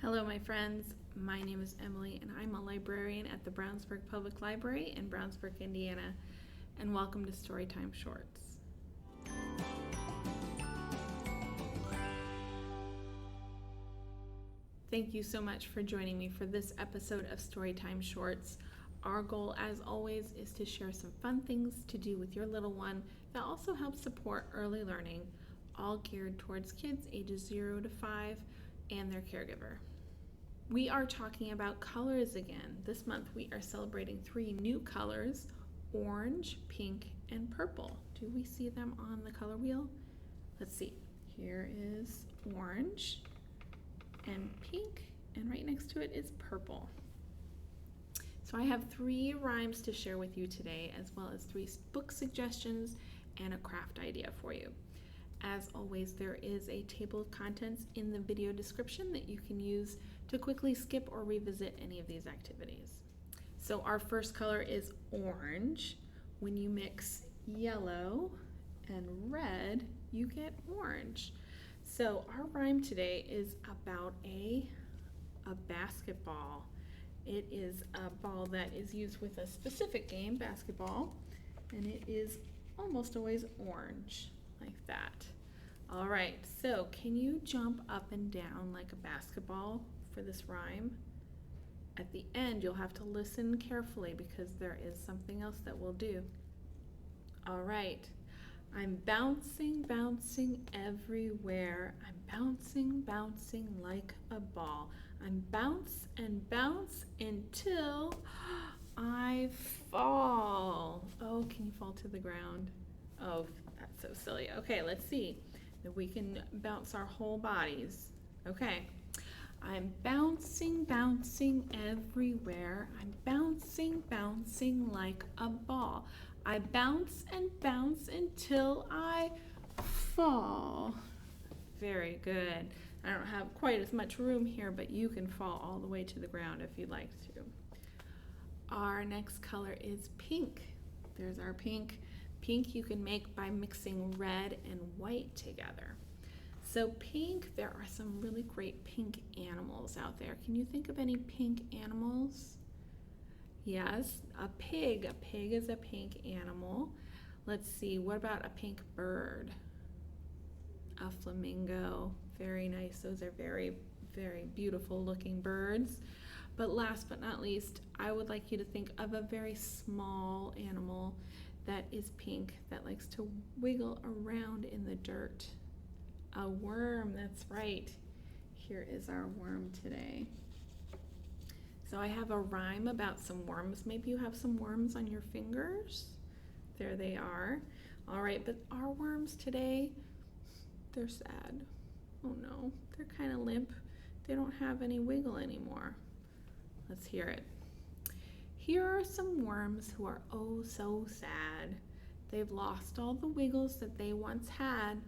Hello, my friends. My name is Emily, and I'm a librarian at the Brownsburg Public Library in Brownsburg, Indiana. And welcome to Storytime Shorts. Thank you so much for joining me for this episode of Storytime Shorts. Our goal, as always, is to share some fun things to do with your little one that also helps support early learning, all geared towards kids ages 0 to 5 and their caregiver. We are talking about colors again. This month we are celebrating 3 new colors: orange, pink, and purple. Do we see them on the color wheel? Let's see. Here is orange and pink, and right next to it is purple. So I have 3 rhymes to share with you today, as well as 3 book suggestions and a craft idea for you. As always, there is a table of contents in the video description that you can use to quickly skip or revisit any of these activities. So our first color is orange. When you mix yellow and red, you get orange. So our rhyme today is about a basketball. It is a ball that is used with a specific game, basketball, and it is almost always orange, like that. All right, so can you jump up and down like a basketball for this rhyme? At the end, you'll have to listen carefully because there is something else that we'll do. All right, I'm bouncing, bouncing everywhere. I'm bouncing, bouncing like a ball. I'm bounce and bounce until I fall. Oh, can you fall to the ground? Oh, that's so silly. Okay, let's see if we can bounce our whole bodies. Okay, I'm bouncing, bouncing everywhere. I'm bouncing, bouncing like a ball. I bounce and bounce until I fall. Very good. I don't have quite as much room here, but you can fall all the way to the ground if you'd like to. Our next color is pink. There's our pink. Pink you can make by mixing red and white together. So pink, there are some really great pink animals out there. Can you think of any pink animals? Yes, a pig. A pig is a pink animal. Let's see, what about a pink bird? A flamingo. Very nice. Those are very, very beautiful looking birds. But last but not least, I would like you to think of a very small animal that is pink, that likes to wiggle around in the dirt. A worm, that's right. Here is our worm today. So I have a rhyme about some worms. Maybe you have some worms on your fingers. There they are. All right, but our worms today, they're sad. Oh no, they're kind of limp. They don't have any wiggle anymore. Let's hear it. Here are some worms who are oh so sad. They've lost all the wiggles that they once had.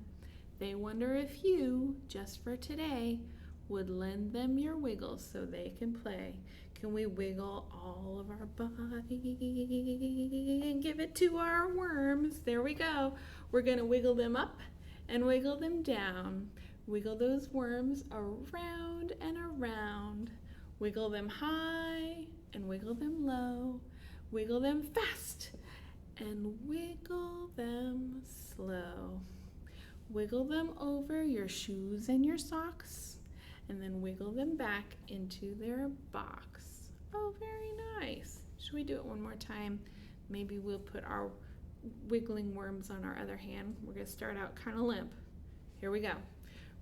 They wonder if you, just for today, would lend them your wiggles so they can play. Can we wiggle all of our body and give it to our worms? There we go. We're going to wiggle them up and wiggle them down. Wiggle those worms around and around. Wiggle them high and wiggle them low. Wiggle them fast and wiggle them slow. Wiggle them over your shoes and your socks, and then wiggle them back into their box. Oh, very nice. Should we do it one more time? Maybe we'll put our wiggling worms on our other hand. We're going to start out kind of limp. Here we go.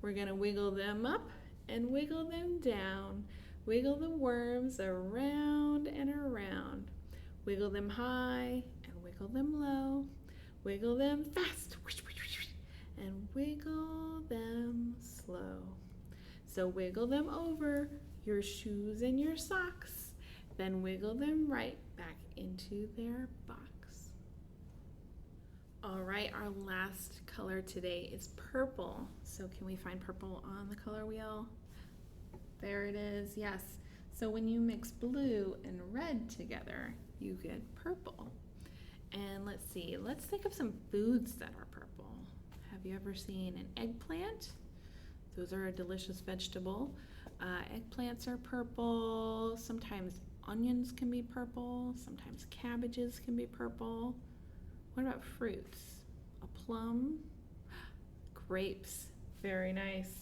We're going to wiggle them up and wiggle them down. Wiggle the worms around and around. Wiggle them high and wiggle them low. Wiggle them fast and wiggle them slow. So wiggle them over your shoes and your socks, then wiggle them right back into their box. All right, our last color today is purple. So can we find purple on the color wheel? There it is, yes. So when you mix blue and red together, you get purple. And let's see, let's think of some foods that are purple. Have you ever seen an eggplant? Those are a delicious vegetable. Eggplants are purple. Sometimes onions can be purple. Sometimes cabbages can be purple. What about fruits? A plum? Grapes. Very nice.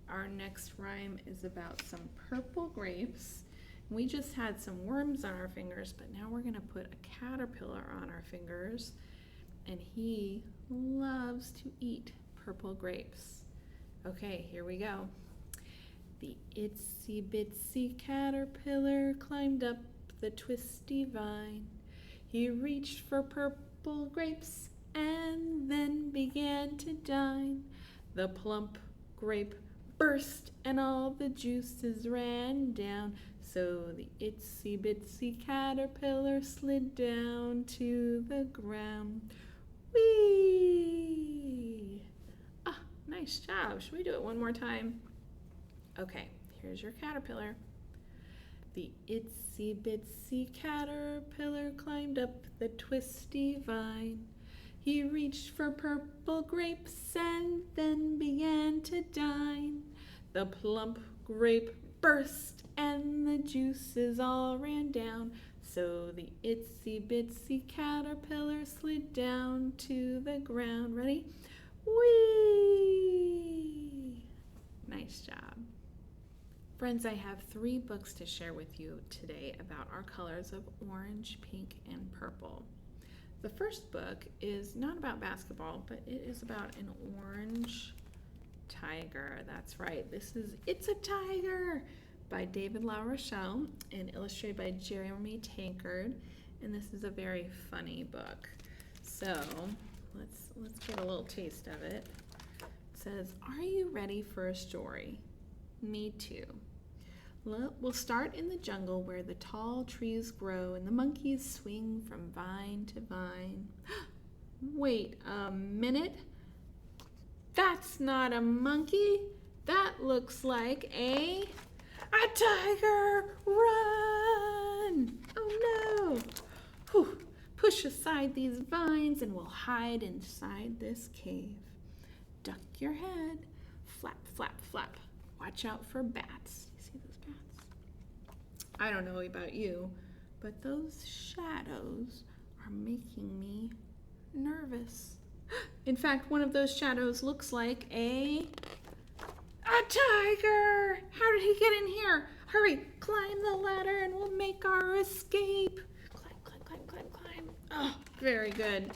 Our next rhyme is about some purple grapes. We just had some worms on our fingers, but now we're going to put a caterpillar on our fingers, and he loves to eat purple grapes. Okay, here we go. The itsy bitsy caterpillar climbed up the twisty vine. He reached for purple grapes and then began to dine. The plump grape burst and all the juices ran down. So the itsy bitsy caterpillar slid down to the ground. Whee! Ah, nice job. Should we do it one more time? Okay, here's your caterpillar. The itsy bitsy caterpillar climbed up the twisty vine. He reached for purple grapes and then began to dine. The plump grape burst and the juices all ran down. So the itsy bitsy caterpillar slid down to the ground. Ready? Whee! Nice job. Friends, I have 3 books to share with you today about our colors of orange, pink, and purple. The first book is not about basketball, but it is about an orange tiger. That's right. This is It's a Tiger by David LaRochelle and illustrated by Jeremy Tankard. And this is a very funny book. So let's get a little taste of it. It says, "Are you ready for a story?" Me too. We'll start in the jungle where the tall trees grow and the monkeys swing from vine to vine. Wait a minute. That's not a monkey. That looks like a tiger. Run! Oh no! Whew. Push aside these vines and we'll hide inside this cave. Duck your head. Flap, flap, flap. Watch out for bats. You see those bats? I don't know about you, but those shadows are making me nervous. In fact, one of those shadows looks like a tiger! How did he get in here? Hurry, climb the ladder and we'll make our escape. Climb, climb, climb, climb, climb. Oh, very good.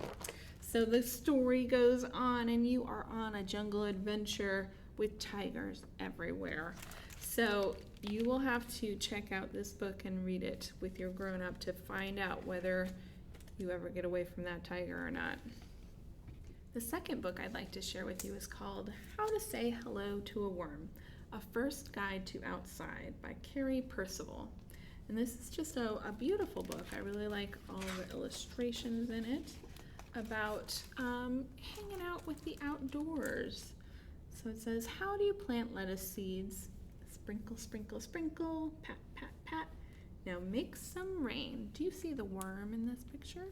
So the story goes on and you are on a jungle adventure with tigers everywhere. So you will have to check out this book and read it with your grown-up to find out whether you ever get away from that tiger or not. The second book I'd like to share with you is called How to Say Hello to a Worm, A First Guide to Outside by Kari, Percival. And this is just a beautiful book. I really like all the illustrations in it about hanging out with the outdoors. So it says, how do you plant lettuce seeds? Sprinkle, sprinkle, sprinkle, pat, pat, pat. Now make some rain. Do you see the worm in this picture?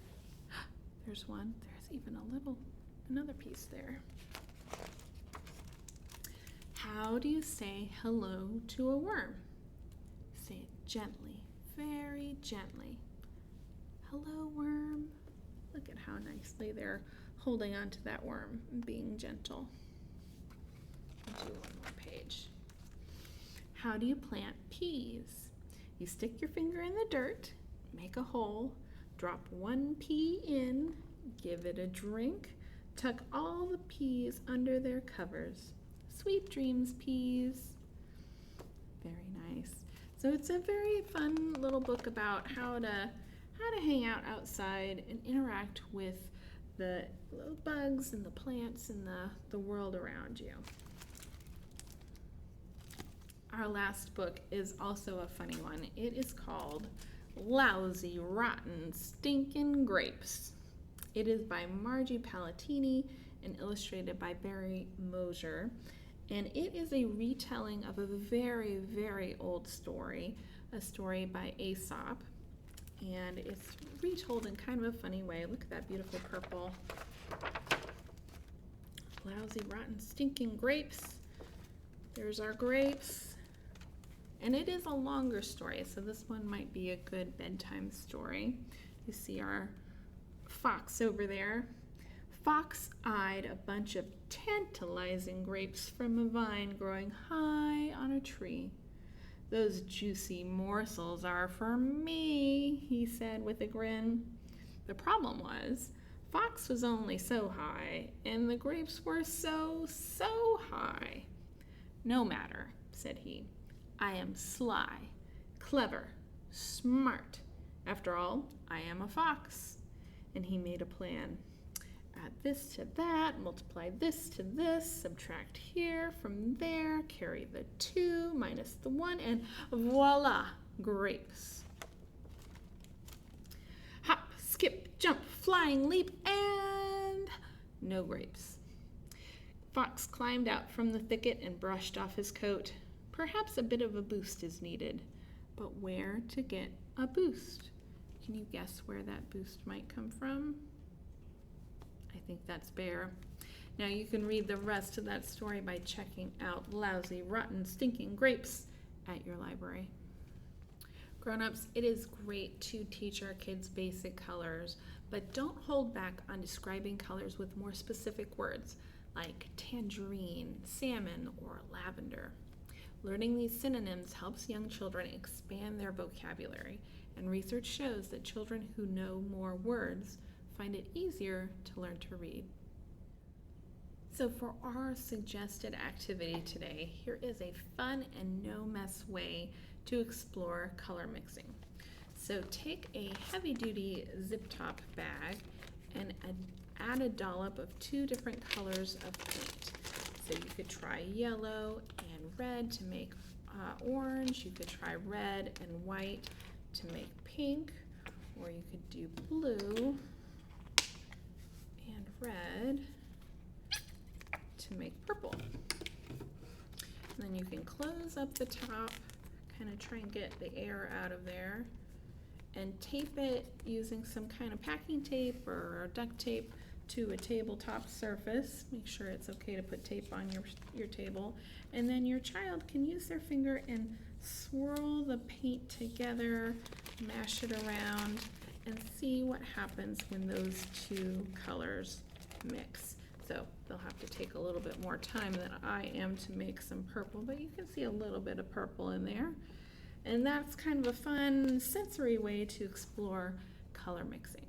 There's one. There's even another piece there. How do you say hello to a worm? Say it gently, very gently. Hello, worm. Look at how nicely they're holding on to that worm and being gentle. Do one more page. How do you plant peas? You stick your finger in the dirt, make a hole, drop 1 pea in, give it a drink, tuck all the peas under their covers. Sweet dreams, peas. Very nice. So it's a very fun little book about how to hang out outside and interact with the little bugs and the plants and the world around you. Our last book is also a funny one. It is called Lousy, Rotten, Stinkin' Grapes. It is by Margie Palatini and illustrated by Barry Mosier. And it is a retelling of a very, very old story, a story by Aesop. And it's retold in kind of a funny way. Look at that beautiful purple. Lousy, rotten, stinking grapes. There's our grapes. And it is a longer story, so this one might be a good bedtime story. You see our fox over there. Fox eyed a bunch of tantalizing grapes from a vine growing high on a tree. "Those juicy morsels are for me," he said with a grin. The problem was, Fox was only so high, and the grapes were so high. "No matter," said he. "I am sly, clever, smart. After all, I am a fox." And he made a plan. Add this to that, multiply this to this, subtract here from there, carry the 2 minus the 1, and voila, grapes. Hop, skip, jump, flying leap, and no grapes. Fox climbed out from the thicket and brushed off his coat. Perhaps a bit of a boost is needed, but where to get a boost? Can you guess where that boost might come from? I think that's bear. Now you can read the rest of that story by checking out Lousy, Rotten, Stinking Grapes at your library. Grown-ups, it is great to teach our kids basic colors, but don't hold back on describing colors with more specific words like tangerine, salmon, or lavender. Learning these synonyms helps young children expand their vocabulary, and research shows that children who know more words find it easier to learn to read. So for our suggested activity today, here is a fun and no-mess way to explore color mixing. So take a heavy-duty zip-top bag and add a dollop of 2 different colors of paint. So you could try yellow and red to make orange. You could try red and white to make pink, or you could do blue and red to make purple. And then you can close up the top, kind of try and get the air out of there, and tape it using some kind of packing tape or duct tape to a tabletop surface. Make sure it's okay to put tape on your table. And then your child can use their finger and swirl the paint together, mash it around, and see what happens when those 2 colors mix. So they'll have to take a little bit more time than I am to make some purple, but you can see a little bit of purple in there. And that's kind of a fun sensory way to explore color mixing.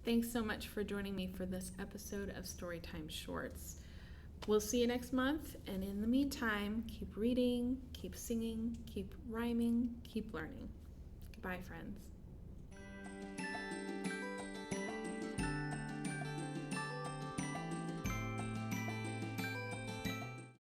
Thanks so much for joining me for this episode of Storytime Shorts. We'll see you next month, and in the meantime, keep reading, keep singing, keep rhyming, keep learning. Goodbye, friends.